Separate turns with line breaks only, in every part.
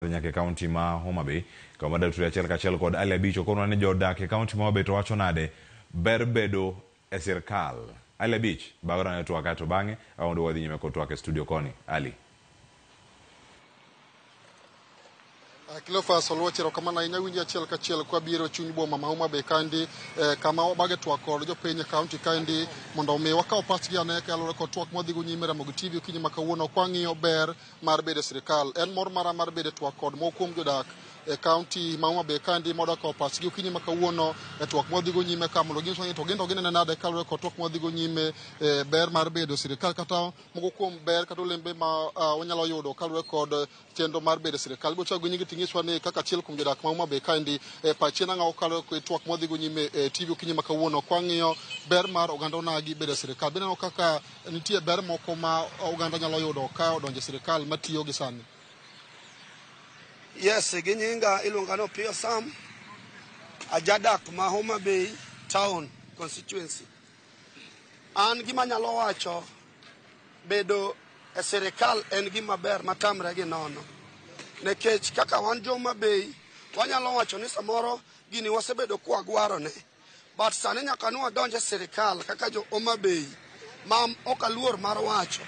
nyake county ma Homa Bay kama Dr. Achiel Kachiel kod Ali Abich kono ne jodak e county ma Homa Bay to wacho nade ber bedo e sirkal. Ali Abich bagora ne to akato bange aondo wadhi nyime ko to ake studio koni Ali.
Cleophas Oluochero kama na inyawinji achiel kachiel kwa biro chuny boma ma Homa Bay kandi kama wabage twak kod jopiny county kandi mondo omi wakaw pachgi ane kalore kod twak modhi go nyime Ramogi TV okinyi ma kawuono kwang'iyo ber mar bedo sirkal. En mor mara mar bedo twak kod mokuom jodak e county ma Homa Bay kandi moda ko pachgi okinyi ma kawuono e twak modhi go nyime ka mondo ginso ni to gendo gine nade kalore kod twak modhi go nyime ber mar bedo sirkal kata moko kuom ber kata lembe ma onyalo yudo kalore kod chenro mar bedo sirkal. Bo chago nyingi tingiswa ni kaka achiel kuom jodak ma Homa Bay kandi pachina ng'awo kalore kod twak modhi go nyime TV okinyi ma kawuono kwang'iyo ber mar oganda onagi bedo sirkal. Bineno kaka nitie ber moko ma oganda nyalo yudo ka odonje sirkal matiyo gi sani.
Yes, ginyinga iluongano Pio Sam, ajadak ma Homa Bay Town constituency. An gima nyalo wacho bedo e sirkal en gima ber matamre gi nono. Nekech kaka wan jo Homa Bay wanyalo wacho ni samoro gini wasebedo kwa gwarone. But sani nyaka nu wadonje sirkal kaka jo Homa Bay ma okaluor mar wacho.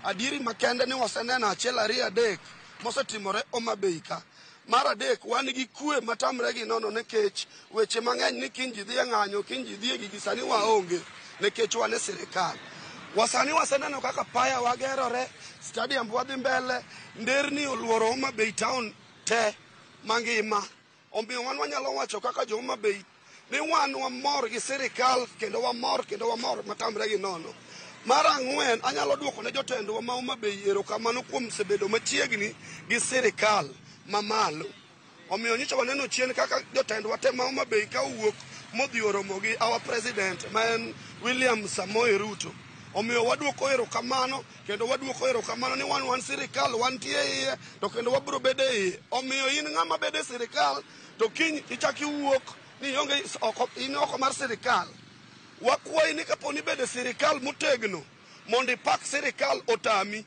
Adieri makende ni waseneno achiel ariyo adek mosetimore Homa Bay ka. Mar adek wan gi kwe matamre gi nono nekech weche mang'eny ni kinji dhi ng'anyo kinji dhi gi sani waonge nekech wan e sirkal. Wasani waseneno kaka paya wagerore, stadium wadhi mbele, nderni oluoro Homa Bay Town te mangima. Omiyo wan wanyalo wacho kaka jo Homa Bay ni wan wamor gi sirkal kendo wamor matamre gi nono. Mar ang'wen anyalo duoko ne jotendwa ma Homa Bay erokamano kuom sebedo machiegni gi sirkal mamalo. Omiyo nyicha waneno chien kaka jotendwa te ma Homa Bay ka wuok modhi oromo gi our president ma en William Samoei Ruto. Omiyo waduoko erokamano kendo waduoko erokamano ni wan sirkal wantie iye to kendo wabiro bedo iye. Omiyo in ng'ama bedo e sirkal to kiny ichaki wuok ni onge in oko mar sirkal. Wakwayi ni kaponi bedo sirkal motegno mondo ipak sirkal otami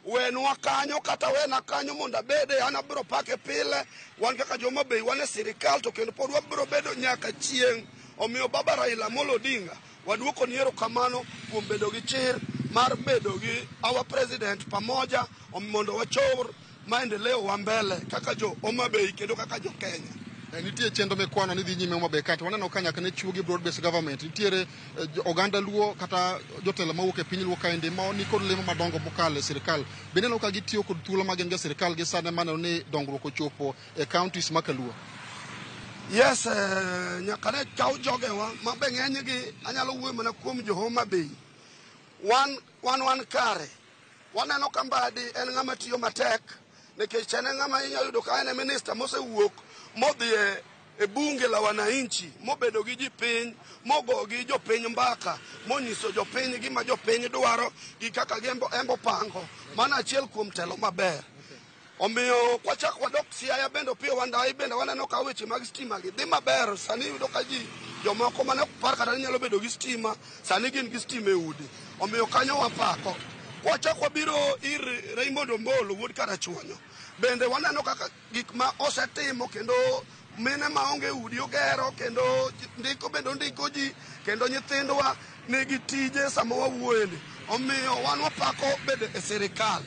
wenwa kanyo kata wena kanyo mondo abede an abiro pake pile. Wan kaka jo Homa Bay wan e sirkal to kendo pod wabiro bedo nyaka chieng'. Omiyo Baba Raila Amolo Odinga waduoko ni erokamano kuom bedo gi chir mar bedo gi our president pamoja mondo wachor maendeleo wa mbele kaka jo Homa Bay kendo kaka jo Kenya.
Nitie chenro mekwano ni dhi nyime Homa Bay kata waneno ka nyaka ne chiwo gi broad based government. Nitiere oganda luo kata jotelo mawuok e piny luo kaendi ma ni kod lemo madongo mokalo e sirkal. Bende no ka gitiyo kod thuolo ma gin gi sirkal gi sane maneno ni dongruok ochopo e counties ma kaluo.
Yes, nyaka ne kaw jogewa ma be ng'eny gi anyalo wuoyo mana kuom jo Homa Bay. Wan kare. Waneno ka Mbadi en ng'ama tiyo matek nikech en ng'ama inyalo yudo ka en minister mosewuok modhi e bunge la wananchi mobedo gi jopiny mogo gi jopiny mbaka monyiso jopiny gima jopiny dwaro gi kaka embo pango mana achiel kuom telo maber. Omiyo kwachak wadok Siaya bende Opiyo Wandayi bende waneno ka weche mag stima gi dhi maber. Sani yudo ka ji jomoko mane par kata nyalo bedo gi stima sani gin gi stima e udi. Omiyo kanyo wapako. Kwachak wabiro ir Raymond Ombolo wuod Karachuonyo bende waneno kaka gik ma osetimo kendo mine maonge udi ogero kendo ndiko ji kendo nyithindwa nigi tije sama wawuoyeni. Omiyo wan wapako bende e sirkal.